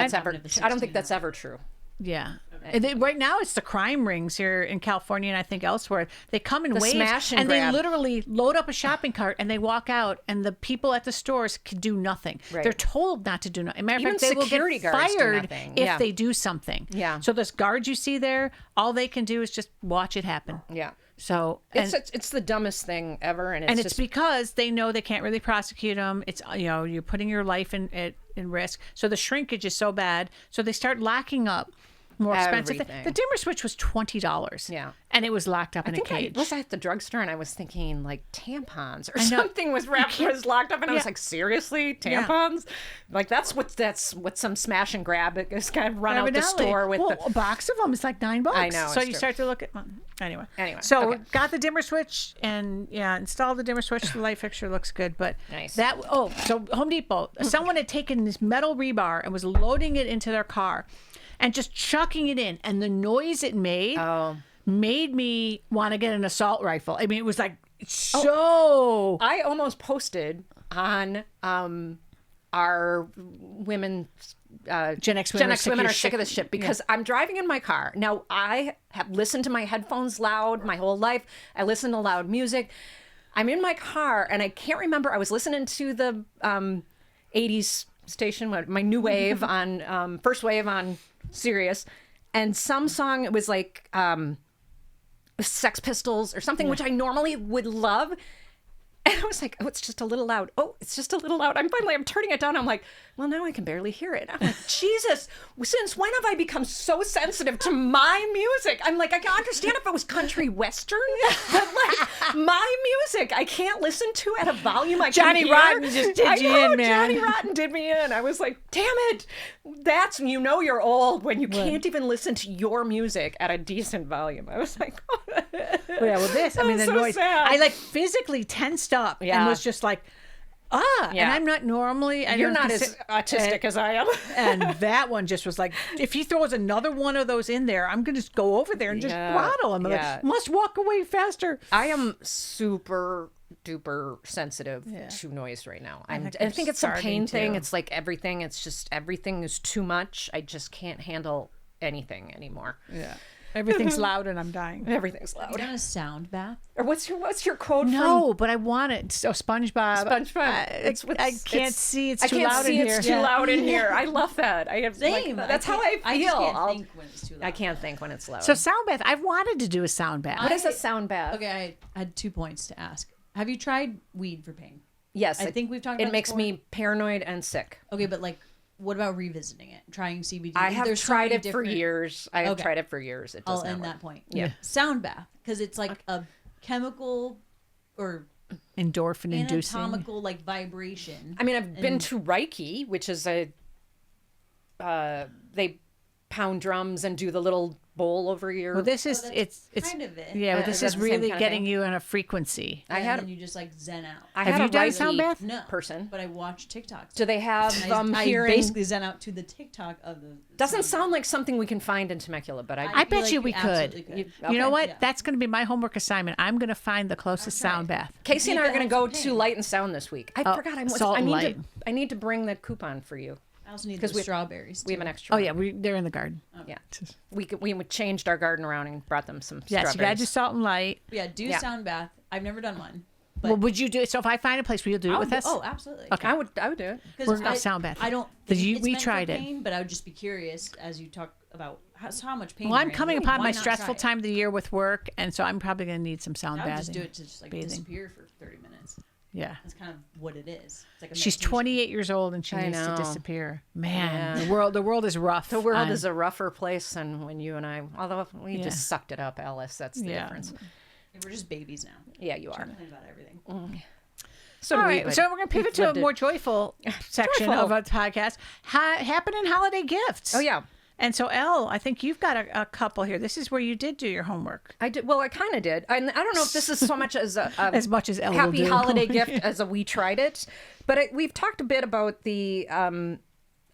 that's ever true. Yeah. And right now it's the crime rings here in California and I think elsewhere. They come in waves smash and they grab. literally load up a shopping cart and they walk out and the people at the stores can do nothing. Right. They're told not to do nothing. Matter of Even fact, they will security get guards do fired nothing. if Yeah. they do something. Yeah. So this guard you see there, all they can do is just watch it happen. Yeah. So It's the dumbest thing ever, and it's just because they know they can't really prosecute them. It's you're putting your life in risk. So the shrinkage is so bad. So they start locking up more expensive. Everything. The dimmer switch was $20. Yeah. And it was locked up in a I cage. was at the drugstore and I was thinking like tampons or something was locked up, and I was like, seriously, tampons? Like that's what some smash and grab is kind of run out the store with. A box of them is like $9. I know, So it's you true. start to look at anyway. So got the dimmer switch and installed the dimmer switch. The light fixture looks good, but Nice. So Home Depot. Someone had taken this metal rebar and was loading it into their car. And just chucking it in, and the noise it made made me want to get an assault rifle. I mean, it was like so. I almost posted on our women. Gen X women are sick of this shit because I'm driving in my car. Now, I have listened to my headphones loud my whole life. I listen to loud music. I'm in my car, and I can't remember. I was listening to the 80s station, my new wave on first wave on Sirius, and some song, it was like Sex Pistols or something, which I normally would love. And I was like, oh, it's just a little loud. Oh, it's just a little loud. I'm turning it down. I'm like, well, now I can barely hear it. I'm like, Jesus, since when have I become so sensitive to my music? I'm like, I can understand if it was country western, but like my music, I can't listen to at a volume I can Johnny hear. Rotten just did you in, man. Johnny Rotten did me in. I was like, damn it. That's, you're old when you can't even listen to your music at a decent volume. I was like, the so noise. sad. I like physically tensed up and was just like, and I'm not normally. You're not as autistic as I am. And that one just was like, if he throws another one of those in there, I'm going to just go over there and just throttle him. I'm like, must walk away faster. I am super duper sensitive to noise right now. I think it's a pain thing. It's like everything. It's just everything is too much. I just can't handle anything anymore. Yeah. Everything's loud and I'm dying. Everything's Have you loud. done a sound bath? Or what's your code? No, but I want it. So SpongeBob. I can't it's- see. It's I too can't loud see in it's here. too loud in here. I love that. I have Same. that's how I feel. I just can't think when it's too loud. I can't think when it's loud. So sound bath. I've wanted to do a sound bath. what is a sound bath? Okay, I had 2 points to ask. Have you tried weed for pain? Yes, I think we've talked about it. this Makes before. me paranoid and sick. Okay, but like, what about revisiting it? Trying CBD? I have There's so tried many it for different- years. I have Okay. tried it for years. It does I'll not end work. that point. Yeah. Sound bath, because it's like a chemical or Endorphin inducing. anatomical like vibration. I mean, I've been to Reiki, which is they pound drums and do the little bowl over your. Well, this is it's kind of it. yeah, but this Is that is the same really kind of getting thing? you in a frequency. I and had then you just like zen out. I Have had you a done Reiki sound bath? No person. but I watch TikToks. Do they have I hearing? basically zen out to the TikTok of the. Doesn't sound like something we can find in Temecula, but I feel bet like you we could. absolutely could. You know Okay. what? Yeah. That's going to be my homework assignment. I'm going to find the closest try sound it. bath. Casey and I are going to Keep it go out to of Light and Sound this week. I forgot. Salt and Light. I need to bring the coupon for you. I also need 'Cause the strawberries. We have too. an extra. Oh one. yeah, they're in the garden. Yeah. We changed our garden around and brought them some Yes, you got to strawberries. do salt and light. Yeah, do Yeah. sound bath. I've never done one. But Well, would you do it? So if I find a place, will you do it with us? Oh, absolutely. Okay. I would do it. 'Cause We're gonna sound bath. I don't. Did think you- it's we meant for tried it. pain, but I would just be curious as you talk about how much pain. Well, I'm you're in. coming Like, upon why my not stressful try it? time of the year with work, and so I'm probably going to need some sound I would bathing. just do it to just like bathing. disappear for 30 minutes. Yeah. That's kind of what it is. It's like a She's meditation. 28 years old and she I needs to know. disappear. Man, Yeah. the world is rough. The world is a rougher place than when you and I. Although we Yeah. just sucked it up, Alice. That's the Yeah. difference. Yeah, we're just babies now. Yeah, you are. Complain about everything. So All do right, we, so we're going to pivot to a lived it. more joyful section Joyful. of our podcast. Happening holiday gifts. Oh yeah. And so, Elle, I think you've got a couple here. This is where you did do your homework. I did. Well, I kind of did. I don't know if this is so much as a As much as Elle will happy do. holiday gift as a we tried it, but we've talked a bit about the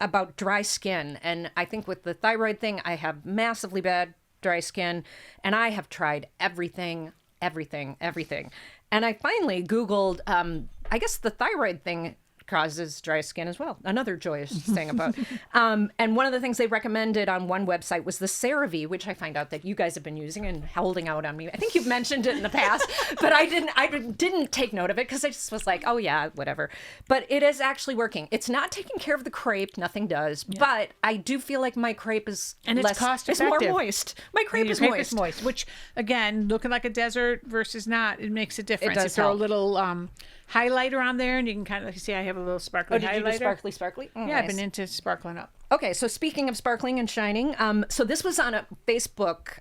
about dry skin, and I think with the thyroid thing, I have massively bad dry skin, and I have tried everything, and I finally Googled. I guess the thyroid thing causes dry skin as well. Another joyous thing about. And one of the things they recommended on one website was the CeraVe, which I find out that you guys have been using and holding out on me. I think you've mentioned it in the past, but I didn't take note of it because I just was like, oh yeah, whatever. But it is actually working. It's not taking care of the crepe. Nothing does. Yeah. But I do feel like my crepe is and it's cost effective. It's more moist. My crepe is moist. Which again, looking like a desert versus not, it makes a difference. It does you throw help. a little highlighter on there, and you can kind of see I have a little sparkly did highlighter. You do sparkly? Oh, yeah, nice. I've been into sparkling up. Okay, so speaking of sparkling and shining, so this was on a Facebook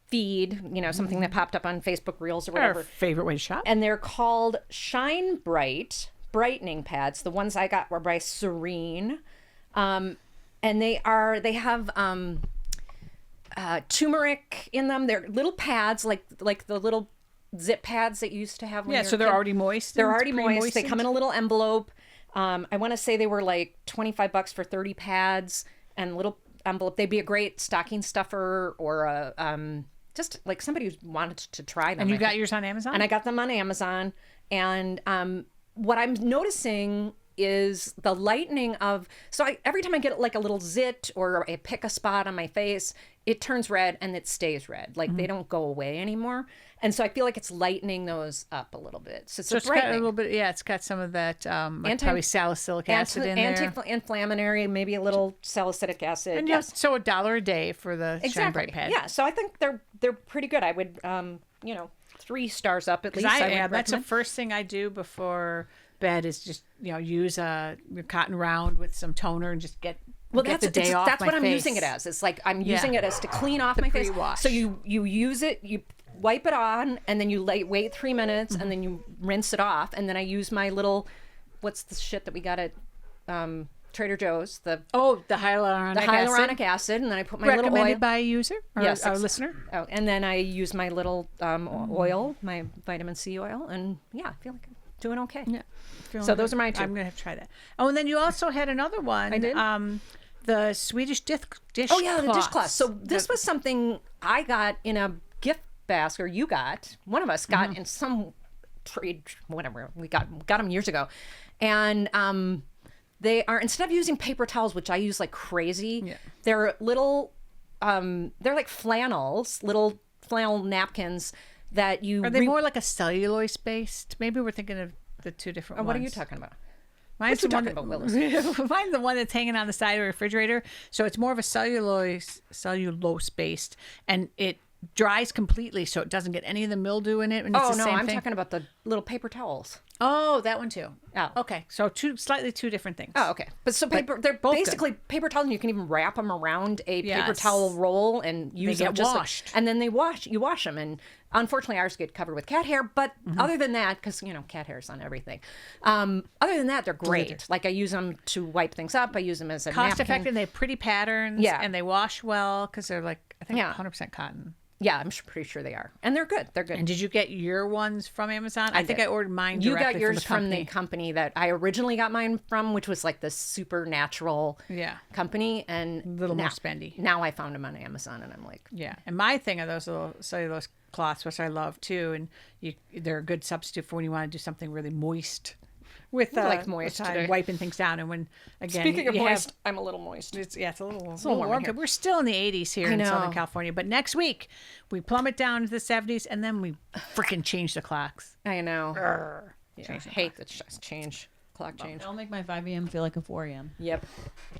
feed, something that popped up on Facebook Reels or whatever. Our favorite way to shop. And they're called Shine Bright brightening pads. The ones I got were by Serene, and they have turmeric in them. They're little pads, like the little zip pads that you used to have when you were so a they're kid. already moist. They're already moist. They come in a little envelope. I want to say they were like $25 for 30 pads and a little envelope. They'd be a great stocking stuffer or a just like somebody who wanted to try them. And you got yours on Amazon? And I got them on Amazon. And what I'm noticing is the lightening of, every time I get like a little zit or I pick a spot on my face, it turns red and it stays red. Like they don't go away anymore. And so I feel like it's lightening those up a little bit. So it's got a little bit, it's got some of that probably salicylic acid in there. Anti-inflammatory, maybe a little salicylic acid. And yes, so $1 a day for the Shine Bright pad. Yeah, so I think they're pretty good. I would, 3 stars up at least. That's the first thing I do before bed is just use a cotton round with some toner and just get the day off. That's my what I'm face. using it as. It's like I'm using it as to clean off my face. Pre-wash. So you use it, you wipe it on, and then you wait 3 minutes, and then you rinse it off, and then I use my little, what's the shit that we got at Trader Joe's? The hyaluronic acid, and then I put my little oil. Recommended by a user or Yes, a listener. Oh, and then I use my little oil, my vitamin C oil, and I feel like I'm doing okay. Yeah. So those are my 2. I'm gonna have to try that. Oh, and then you also had another one. I did. The Swedish dish. Oh yeah, the dishcloth. So this was something I got in a gift basket, or you got. One of us got in some trade, whatever. We got them years ago, and they are, instead of using paper towels, which I use like crazy, they're little, they're like little flannel napkins that you. Are they more like a cellulose based? Maybe we're thinking of the two different ones. What are you talking about? Mine's what you talking about, Willis? Mine's the one that's hanging on the side of the refrigerator. So it's more of a cellulose based, and it dries completely, so it doesn't get any of the mildew in it. And it's the same I'm thing. talking about the little paper towels. Oh, that one too. Oh. Okay. So slightly two different things. Oh, okay. But they're both basically paper towels, and you can even wrap them around a paper Yes. towel roll and use They them get washed. and then you wash them. And unfortunately, ours get covered with cat hair. But other than that, because cat hair is on everything. Other than that, they're great. Like I use them to wipe things up. I use them as a Cost napkin. effective. They have pretty patterns. Yeah. And they wash well because they're like, I think, Yeah. 100% cotton. Yeah, I'm pretty sure they are, and they're good. They're good. And did you get your ones from Amazon? I think did. I ordered mine You directly got yours from from the company that I originally got mine from, which was like the supernatural company, and a little more spendy. Now I found them on Amazon, and I'm like, Yeah, and my thing are those little cellulose cloths, which I love too, and they're a good substitute for when you want to do something really moist. With like moist with, today. wiping things down, and when again speaking of you moist, I'm a little moist. it's a little warm in warm. here. We're still in the 80s here I in know. Southern California, but next week we plummet down to the 70s, and then we freaking change the clocks. I know. Yeah. I hate the clock change. It'll make my 5 a.m. feel like a 4 a.m. Yep.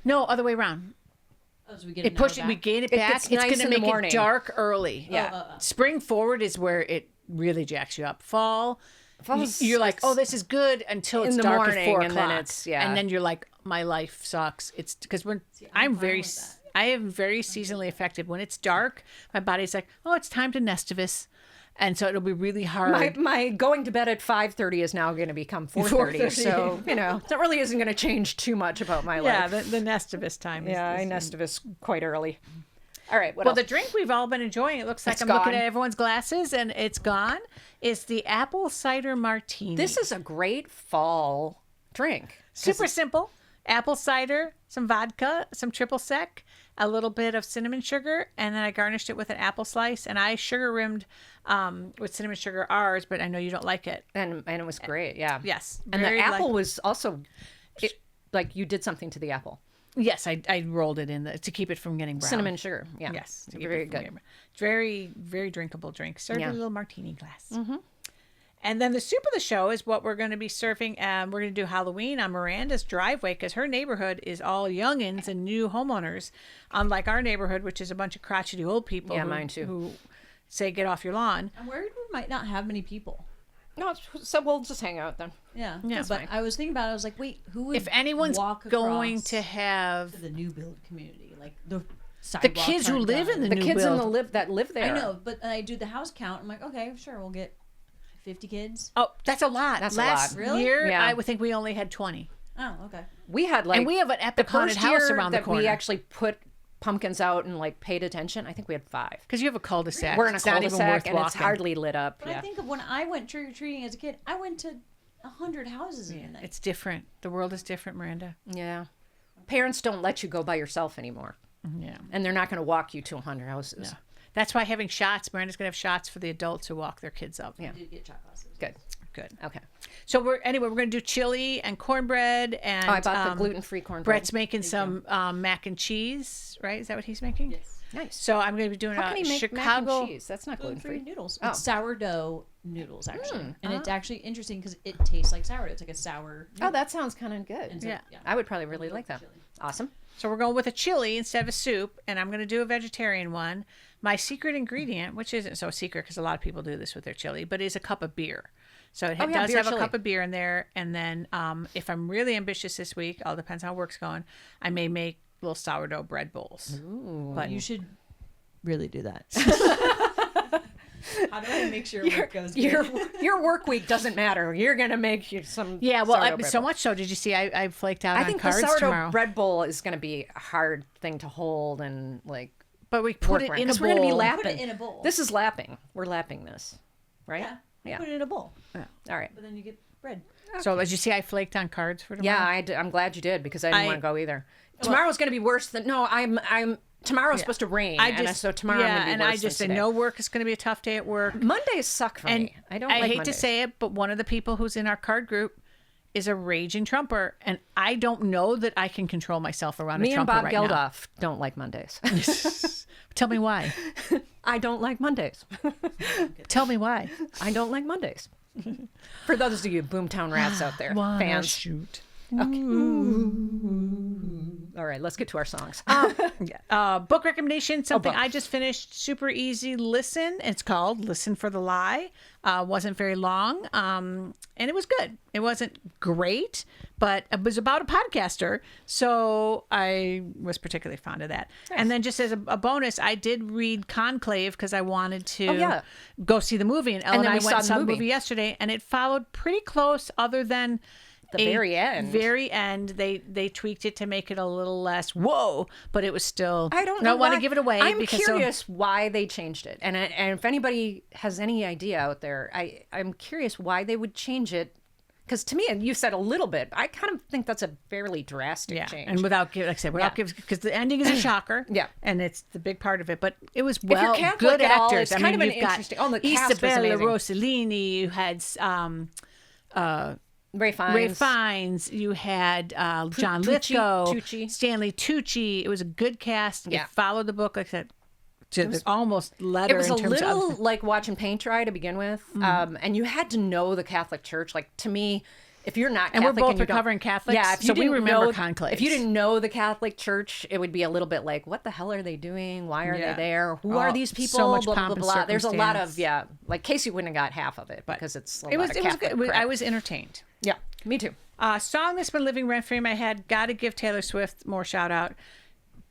No, other way around. Oh, so we get It pushed it. We gain it back. gets It's nice going to in the make morning. it dark early. Yeah. Spring forward is where it really jacks you up. Fall, Fall's- you're like, it's oh, this is good until it's in the dark morning, at 4 and then o'clock. it's- And then you're like, my life sucks. It's because I'm very, I am very seasonally affected. When it's dark, my body's like, oh, it's time to Nestivus. And so it'll be really hard. My going to bed at 5:30 is now going to become 4:30. So, that really isn't going to change too much about my life. Yeah, the Nestivus time. I Nestivus quite early. All right, what Well, else? the drink we've all been enjoying, it looks like It's I'm looking gone. at everyone's glasses and it's gone, is the apple cider martini. This is a great fall drink. super simple. Apple cider, some vodka, some triple sec, a little bit of cinnamon sugar, and then I garnished it with an apple slice. And I sugar rimmed with cinnamon sugar ours, but I know you don't like it. And it was great, yeah. Yes. And the very apple was also, like you did something to the apple. Yes, I rolled it in to keep it from getting brown. Cinnamon sugar, yeah. Yes. to keep Very it from good. getting brown. It's very, very drinkable drink. Served in Yeah. a little martini glass. Mm-hmm. And then the soup of the show is what we're going to be serving. We're going to do Halloween on Miranda's driveway because her neighborhood is all youngins and new homeowners, unlike our neighborhood, which is a bunch of crotchety old people. Yeah, mine too. Who say get off your lawn. I'm worried we might not have many people. No, so we'll just hang out then. Yeah, Yeah. but I was thinking about it. I was like, wait, who would If anyone's walk going across to have the new build community, like the the kids who live in the The new kids build. that live there. I know, but I do the house count. I'm like, okay, sure, we'll get 50 kids. Oh, that's a lot. That's a Last lot. Really? year, Yeah. I would think we only had 20. Oh, okay. We had And we have an epic the haunted first house year around the that corner. we actually put pumpkins out and like paid attention. I think we had 5. Because you have a cul-de-sac. We're in a It's not even cul-de-sac worth and it's walking. hardly lit up. But Yeah. I think of when I went trick or treating as a kid, I went to 100 houses in a night. It's different. The world is different, Miranda. Yeah. Parents don't let you go by yourself anymore. Yeah. And they're not going to walk you to 100 houses. Yeah. That's why having shots, Miranda's going to have shots for the adults who walk their kids up. Yeah. I did get shot glasses. Good. Good. Okay. So we're going to do chili and cornbread and Oh, I bought the gluten-free cornbread. Brett's making some mac and cheese, right? Is that what he's making? Yes. Nice. So I'm going to be doing How a can you make Chicago. mac and cheese? That's not Gluten-free gluten-free. noodles. Oh. It's sourdough noodles, actually. And it's actually interesting because it tastes like sourdough. It's like a sour noodle. Oh, that sounds kind of good. And so- Yeah. I would probably really like that. Chili. Awesome. So we're going with a chili instead of a soup, and I'm going to do a vegetarian one. My secret ingredient, which isn't so secret because a lot of people do this with their chili, but is a cup of beer. So it Oh, yeah, does beer have chili. a cup of beer in there. And then if I'm really ambitious this week, all depends how work's going, I may make little sourdough bread bowls. But You should really do that. How do I make sure work goes good? Your work week doesn't matter. You're gonna make you some. yeah, well, sourdough bread so bowl. much so. Did you see I flaked out I on think the cards sourdough tomorrow? bread bowl is gonna be a hard thing to hold and like. But we put work it around. in a 'Cause bowl. we're gonna be Put lapping. it in a bowl. This is lapping. We're lapping this, right? Yeah. Yeah. Put it in a bowl. All right. But then you get bread. So did you see I flaked on cards for tomorrow? Yeah, I'm glad you did because I didn't I- want to go either. Tomorrow's gonna be worse than no. I'm. Tomorrow's supposed to rain. So tomorrow I'm gonna be and worse I just than I today. know work is going to be a tough day at work. Mondays suck for And me. I don't. I like hate Mondays. to say it, but one of the people who's in our card group is a raging Trumper, and I don't know that I can control myself around Me a and Trumper Bob right Geldof don't like Mondays. now. Tell me why. I don't like Mondays. Tell me why. I don't like Mondays. For those of you Boomtown rats out there, Wanna fans. shoot. All right, let's get to our songs. Book recommendation, something book. I just finished, super easy listen. It's called Listen for the Lie. Wasn't very long, and it was good. It wasn't great, but it was about a podcaster, so I was particularly fond of that. And then just as a bonus, I did read Conclave because I wanted to go see the movie, and Elle and then I we went and saw saw the the movie. movie yesterday, and it followed pretty close other than The very end. Very end, they tweaked it to make it a little less whoa, but it was still. I don't know. want to why- give it away. I'm because curious why they changed it, and if anybody has any idea out there, I'm curious why they would change it. Because to me, and you said a little bit, I kind of think that's a fairly drastic change. and without giving, like I said, without giving, because the ending is a shocker. Yeah. and it's the big part of it. But it was you're well Catholic good at all, actors. it's kind of an you've got interesting- oh, the cast was Isabella amazing. Rossellini. You had Ray Fiennes. Ray Fiennes. You had John Lithgow, Tucci. Stanley Tucci. It was a good cast. Yeah. It followed the book, like I said, to the almost letter. It was in a terms little of, like watching paint dry to begin with, and you had to know the Catholic Church. Like to me, if you're not And we're Catholic both and you don't- recovering Catholics, yeah, if you so we didn't remember know, conclaves. If you didn't know the Catholic Church, it would be a little bit like, what the hell are they doing? Why are Yeah. they there? Who Oh, are these people? so much blah, pomp blah, and blah, blah. There's a lot of circumstance. like Casey wouldn't have got half of it because it's a it lot was of it was Catholic good. crap. I was entertained. Yeah, me too. Song that's been living rent free in my head. Got to give Taylor Swift more shout out.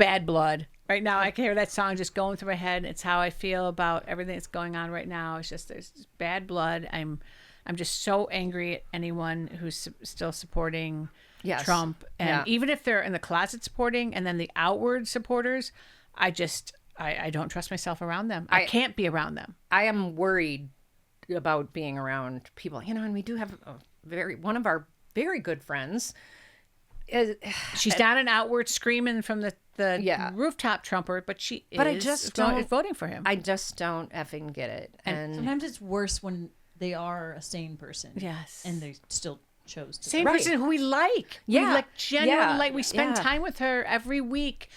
Bad Blood. Right now, I can hear that song just going through my head. It's how I feel about everything that's going on right now. It's just there's just bad blood. I'm just so angry at anyone who's still supporting Trump, and even if they're in the closet supporting, and then the outward supporters, I don't trust myself around them. I can't be around them. I am worried about being around people, and we do have one of our very good friends. She's not an outward screaming from the rooftop trumper, but I just don't voting for him. I just don't effing get it. And sometimes it's worse when they are a sane person. Yes. And they still chose to. Same person who we like. Yeah. We like genuinely like. We spend time with her every week.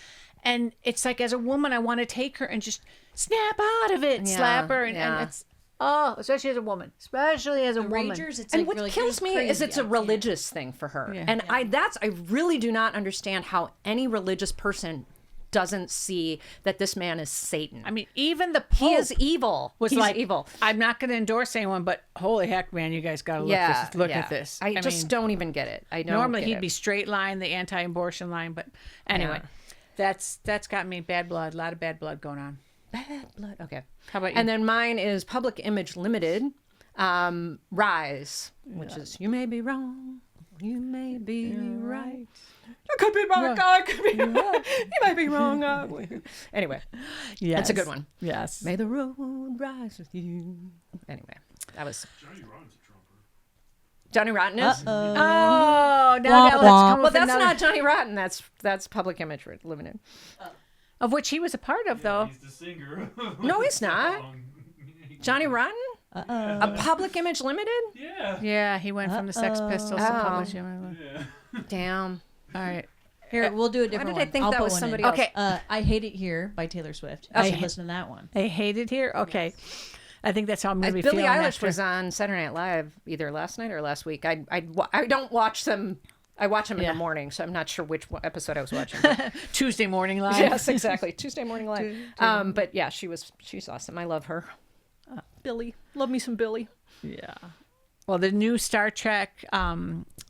And it's like, as a woman, I want to take her and just snap out of it and slap her. And it's, especially as a woman. Especially as a woman. Ragers, it's and like, what kills me is it's a religious thing for her. Yeah. And I really do not understand how any religious person doesn't see that this man is Satan. I mean, even the Pope he is evil. He's like evil. I'm not going to endorse anyone, but holy heck, man, you guys got to look at this. I just don't even get it. I don't. Normally he'd be straight line, the anti-abortion line, but anyway, that's got me bad blood. A lot of bad blood going on. Bad blood. Okay. How about you? And then mine is Public Image Limited, Rise, which is you may be wrong, you may be right. I could be wrong. I could be right. You may be wrong. Anyway, that's a good one. Yes. May the road rise with you. Anyway, that was Johnny Rotten is. Oh, now let's that's not Johnny Rotten. That's Public Image Limited. Of which he was a part of, though. He's the singer. No, he's not. Johnny Rotten? A Public Image Limited? Yeah. Yeah, he went from the Sex Pistols to Public Image. Yeah. Damn. All right. Here, we'll do a different Why did I think one. that I'll was put one somebody in. else? Okay. I Hate It Here by Taylor Swift. I should listen to that one. I hate it here? Okay. I think that's how I'm going to be Billie feeling Eilish after. was on Saturday Night Live either last night or last week. I don't watch them. I watch them in the morning, so I'm not sure which episode I was watching. Tuesday morning live. Yes, exactly. Tuesday morning live. But yeah, she's awesome. I love her. Billy. Love me some Billy. Yeah. Well, the new Star Trek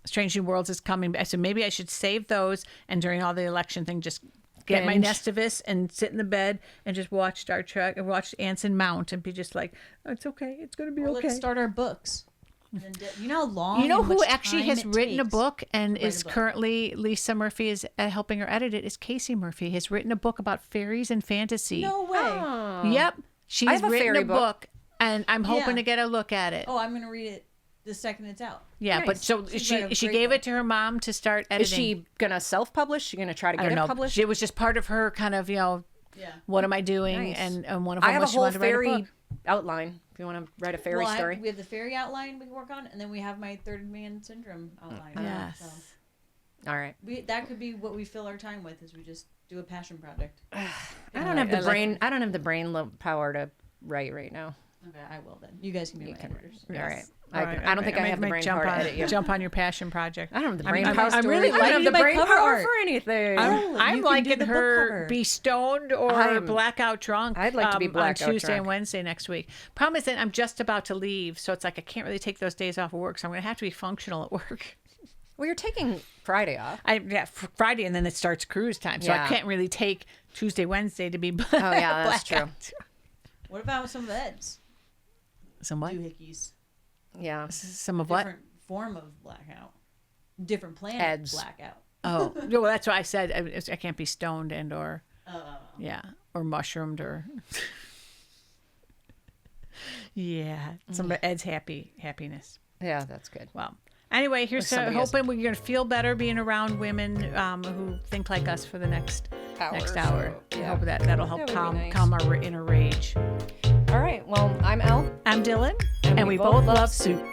Strange New Worlds is coming. So maybe I should save those, and during all the election thing, just get my Nestivus and sit in the bed and just watch Star Trek and watch Anson Mount and be just like, oh, it's okay. It's going to be okay. Let's start our books. And you know how long? You know and who much actually time has it written a takes book and to write is a book? currently Lisa Murphy is helping her edit it? Is Casey Murphy has written a book about fairies and fantasy. No way. Yep, she's have a written fairy a book. book, and I'm hoping Yeah. to get a look at it. Oh, I'm gonna read it the second it's out. Yeah, Nice. but so She's she written a she great gave book. it to her mom to start editing. Is she gonna self-publish? She gonna try to I get don't it know. published? It was just part of her kind of Yeah. what am I doing, Nice. and one of I them have a was she whole wanted to write a fairy book. outline. If you want to write a fairy Well, story. we have the fairy outline we can work on, and then we have my third man syndrome outline. Yes. So All right. that could be what we fill our time with, is we just do a passion project. I don't have the brain. I don't have the brain power to write right now. Okay, I will then. You guys can be my editors. All right. All right, I don't think I have the might brain jump power to on, edit you. jump on your passion project. I don't have the I mean, brain power. I'm really I don't have liking the my brain cover power art. for anything. I'm you can do liking the book her cover. be stoned or I'm- blackout drunk. I'd like to be blackout on Tuesday drunk. and Wednesday next week. Problem is that I'm just about to leave, so it's like I can't really take those days off of work. So I'm going to have to be functional at work. Well, you're taking Friday off. Friday, and then it starts cruise time, so Yeah. I can't really take Tuesday, Wednesday to be. Oh yeah, that's true. What about some of Ed's Some what? doohickeys? Yeah. Some of what? Different form of blackout. Different planet Ed's. blackout. Oh, no, well, that's why I said I can't be stoned and or or mushroomed or. Yeah, some of Ed's happiness. Yeah, that's good. Well, anyway, here's somebody has- hoping we're going to feel better being around women who think like us for the next Hour or hour. so, I yeah. hope that'll help That would be calm nice. calm our inner rage. All right. Well, I'm Elle. I'm Dylan, And and we we both both love love soup.